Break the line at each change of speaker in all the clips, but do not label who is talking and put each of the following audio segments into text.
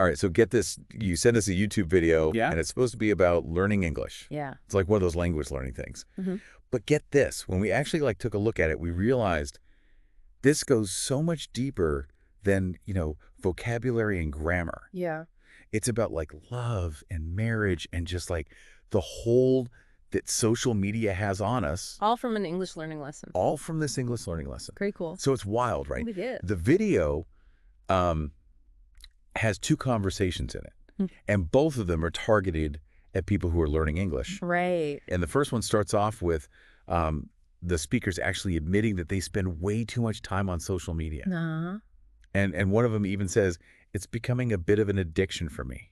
All right, so get this. You sent us a YouTube video,
Yeah.
and it's supposed to be about learning English.
Yeah.
It's like one of those language learning things.
Mm-hmm.
But get this. When we actually took a look at it, we realized this goes so much deeper than, vocabulary and grammar.
Yeah.
It's about love and marriage and just the hold that social media has on us,
All from an English learning lesson.
all from this English learning lesson.
Very cool.
So it's wild, right?
We did.
The video has 2 conversations in it,
Hmm.
and both of them are targeted at people who are learning English.
Right.
And the first one starts off with the speakers actually admitting that they spend way too much time on social media.
Uh-huh.
And one of them even says, it's becoming a bit of an addiction for me,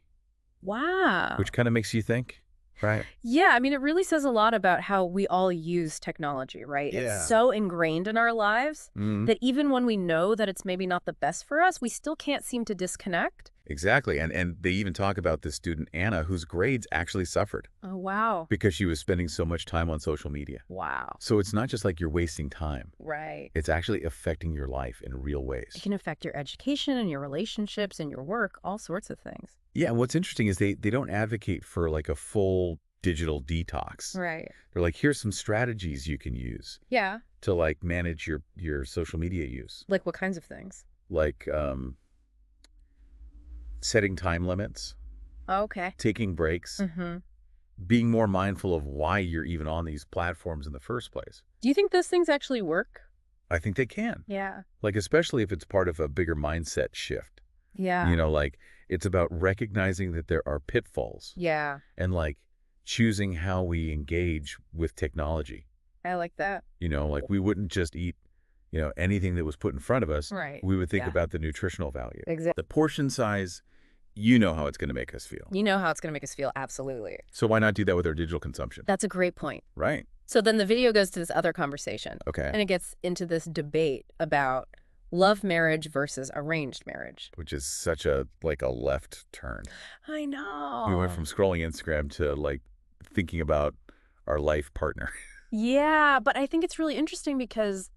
Wow.
which kind of makes you think, right?
Yeah, I mean, it really says a lot about how we all use technology, right?
Yeah.
It's so ingrained in our lives
Mhm.
that even when we know that it's maybe not the best for us, we still can't seem to disconnect.
Exactly. And they even talk about this student, Anna, whose grades actually suffered
Oh, wow.
because she was spending so much time on social media.
Wow.
So it's not just like you're wasting time.
Right.
It's actually affecting your life in real
It
ways.
can affect your education and your relationships and your work, all sorts of things.
Yeah, and what's interesting is they don't advocate for a full digital detox.
Right.
They're like, here's some strategies you can use
Yeah.
to manage your social media use.
Like what kinds of things?
Like setting time limits,
Okay.
taking breaks,
Mm-hmm.
being more mindful of why you're even on these platforms in the first place.
Do you think those things actually work?
I think they can.
Yeah.
Especially if it's part of a bigger mindset shift.
Yeah.
It's about recognizing that there are pitfalls
Yeah.
and choosing how we engage with technology.
I like that.
We wouldn't just eat, anything that was put in front of us.
Right.
We would think
Yeah.
about the nutritional value.
Exactly.
The portion size, how it's going to make us feel.
You know how it's going to make us feel. Absolutely.
So why not do that with our digital consumption?
That's a great point.
Right.
So then the video goes to this other conversation.
Okay.
And it gets into this debate about love marriage versus arranged marriage.
Which is such a left turn.
I know.
We went from scrolling Instagram to thinking about our life partner.
Yeah, but I think it's really interesting because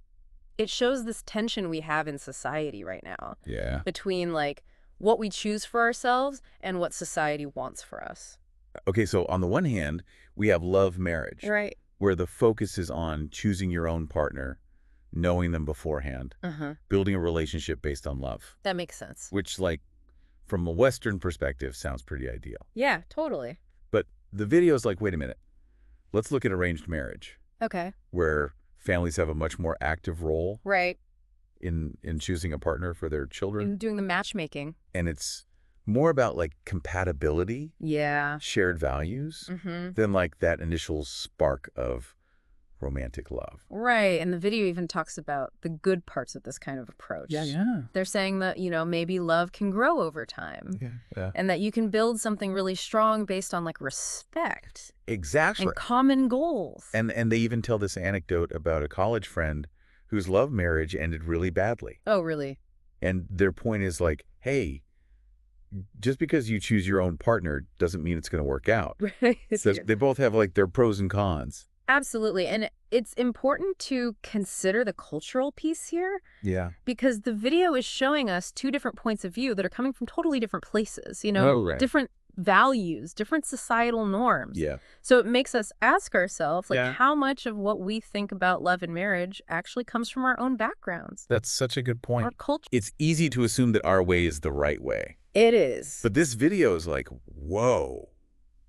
it shows this tension we have in society right now
Yeah.
between what we choose for ourselves and what society wants for us.
Okay, so on the one hand, we have love marriage,
Right.
where the focus is on choosing your own partner, knowing them beforehand,
Uh-huh.
building a relationship based on love,
That makes sense.
which from a Western perspective sounds pretty ideal.
Yeah, totally.
But the video is wait a minute, let's look at arranged marriage,
Okay.
where families have a much more active role
Right.
in choosing a partner for their children.
And doing the matchmaking.
And it's more about compatibility,
Yeah.
shared values,
Mm-hmm.
than that initial spark of romantic love.
Right. And the video even talks about the good parts of this kind of approach.
Yeah.
They're saying that, maybe love can grow over time
Yeah.
and that you can build something really strong based on respect
Exactly.
and common goals.
And they even tell this anecdote about a college friend whose love marriage ended really badly.
Oh, really?
And their point is hey, just because you choose your own partner doesn't mean it's going to work out.
Right.
So they both have their pros and cons.
Absolutely. And it's important to consider the cultural piece here
Yeah.
because the video is showing us 2 different points of view that are coming from totally different places,
Oh, right.
different values, different societal norms.
Yeah.
So it makes us ask ourselves,
Yeah.
how much of what we think about love and marriage actually comes from our own backgrounds,
That's such a good point.
our culture.
It's easy to assume that our way is the right way.
It is.
But this video is whoa,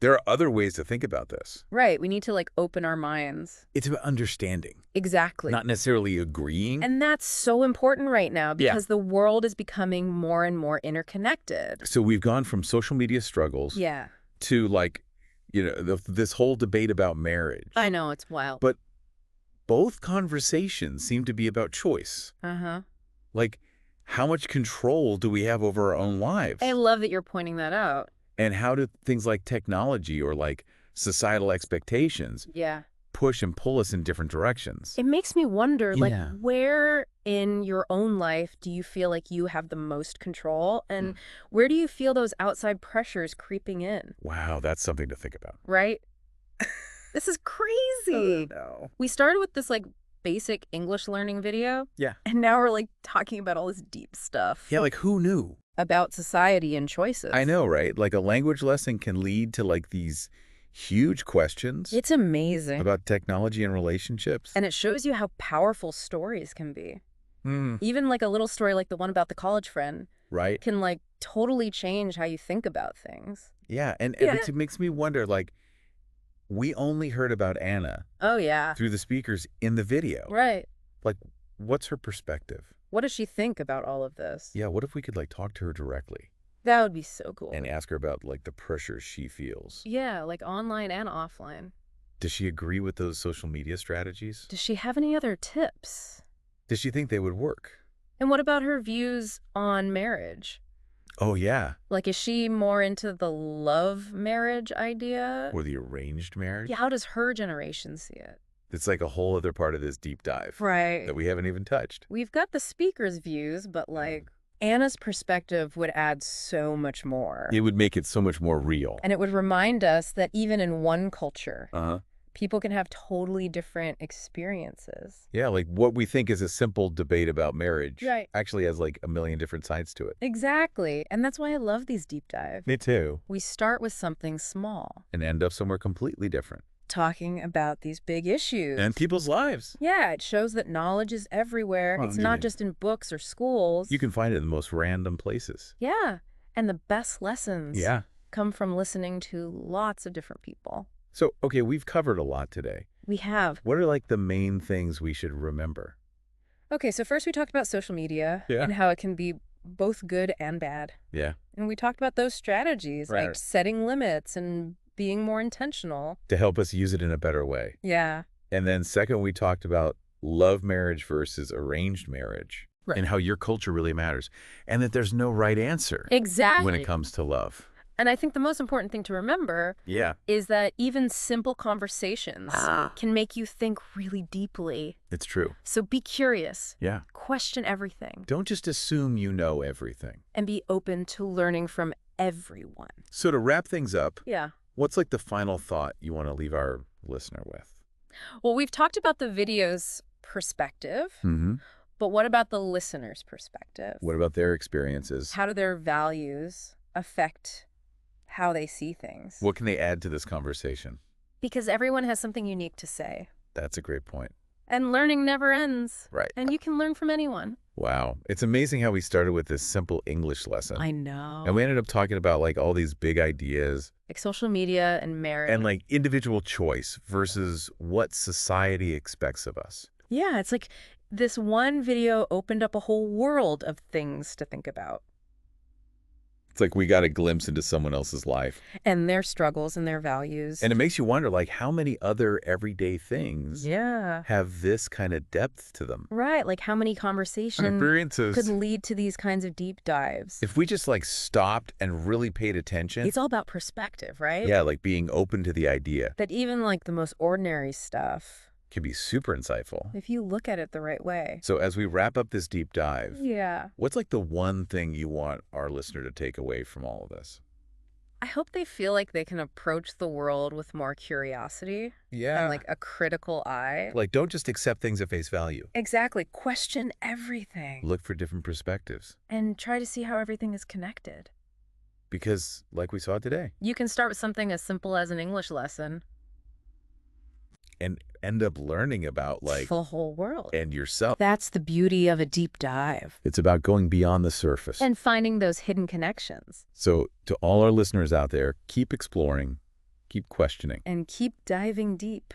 there are other ways to think about this.
Right. We need to open our minds.
It's about understanding,
Exactly.
not necessarily agreeing.
And that's so important right now because the world is becoming more and more interconnected.
So we've gone from social media struggles
Yeah.
to this whole debate about marriage.
I know. It's wild.
But both conversations seem to be about choice.
Uh-huh.
How much control do we have over our own lives?
I love that you're pointing that out.
And how do things like technology or societal expectations
Yeah.
push and pull us in different directions?
It makes me wonder,
Yeah.
where in your own life do you feel like you have the most control? And where do you feel those outside pressures creeping in?
Wow, that's something to think about.
Right? This is crazy.
No.
We started with this basic English learning video.
Yeah.
And now we're talking about all this deep stuff.
Yeah, who knew?
about society and choices.
I know, right? Like a language lesson can lead to like these huge questions
It's amazing.
about technology and relationships.
And it shows you how powerful stories can be.
Hmm.
Even like a little story like the one about the college friend
Right?
can like totally change how you think about things.
Yeah, and
Yeah.
it makes me wonder, like, we only heard about Anna
Oh, yeah.
through the speakers in the video.
Right.
Like, what's her perspective?
What does she think about all of this?
Yeah, what if we could, like, talk to her directly
That would be so cool.
and ask her about, like, the pressure she feels?
Yeah, like online and offline.
Does she agree with those social media strategies?
Does she have any other tips?
Does she think they would work?
And what about her views on marriage?
Oh, yeah.
Like, is she more into the love marriage idea?
Or the arranged marriage?
Yeah, how does her generation see it?
It's like a whole other part of this deep dive
Right.
that we haven't even touched.
We've got the speaker's views, but like Anna's perspective would add so much more.
It would make it so much more real.
And it would remind us that even in one culture,
Uh-huh.
people can have totally different experiences.
Yeah, like what we think is a simple debate about marriage
Right.
actually has like a million different sides to it.
Exactly. And that's why I love these deep dives.
Me too.
We start with something small,
And end up somewhere completely different.
talking about these big issues.
And people's lives.
Yeah, it shows that knowledge is everywhere.
Well,
It's
I
not
mean,
just in books or schools.
You can find it in the most random places.
Yeah. And the best lessons
Yeah.
come from listening to lots of different people.
So, okay, we've covered a lot today.
We have.
What are like the main things we should remember?
Okay, so first we talked about social media
Yeah.
and how it can be both good and bad.
Yeah.
And we talked about those strategies, like
Right.
setting limits and being more intentional.
To help us use it in a better way.
Yeah.
And then second, we talked about love marriage versus arranged marriage.
Right.
And how your culture really matters. And that there's no right answer
Exactly.
when it comes to love.
And I think the most important thing to remember
Yeah.
is that even simple conversations can make you think really deeply.
It's true.
So be curious,
Yeah.
question everything,
Don't just assume you know everything.
and be open to learning from everyone.
So to wrap things up,
Yeah.
what's like the final thought you want to leave our listener with?
Well, we've talked about the video's perspective,
Mm-hmm.
but what about the listener's perspective?
What about their experiences?
How do their values affect how they see things?
What can they add to this conversation?
Because everyone has something unique to say.
That's a great point.
And learning never ends.
Right.
And you can learn from anyone.
Wow. It's amazing how we started with this simple English lesson.
I know.
And we ended up talking about like all these big ideas
Like social media and marriage.
and like individual choice versus what society expects of us.
Yeah, it's like this one video opened up a whole world of things to think about.
It's like we got a glimpse into someone else's life.
And their struggles and their values.
And it makes you wonder like how many other everyday things
yeah.
have this kind of depth to them.
Right, like how many conversations
Experiences.
could lead to these kinds of deep dives.
If we just like stopped and really paid attention.
It's all about perspective, right?
Yeah, like being open to the idea
That even like the most ordinary stuff,
can be super insightful.
if you look at it the right way.
So as we wrap up this deep dive,
Yeah.
what's like the one thing you want our listener to take away from all of this?
I hope they feel like they can approach the world with more curiosity and like a critical eye.
Like don't just accept things at face value.
Exactly. Question everything
Look for different perspectives.
and try to see how everything is connected.
Because like we saw today,
You can start with something as simple as an English lesson
and end up learning about like
for the whole world.
and yourself.
That's the beauty of a deep dive.
It's about going beyond the surface.
And finding those hidden connections.
So to all our listeners out there, keep exploring, keep questioning.
And keep diving deep.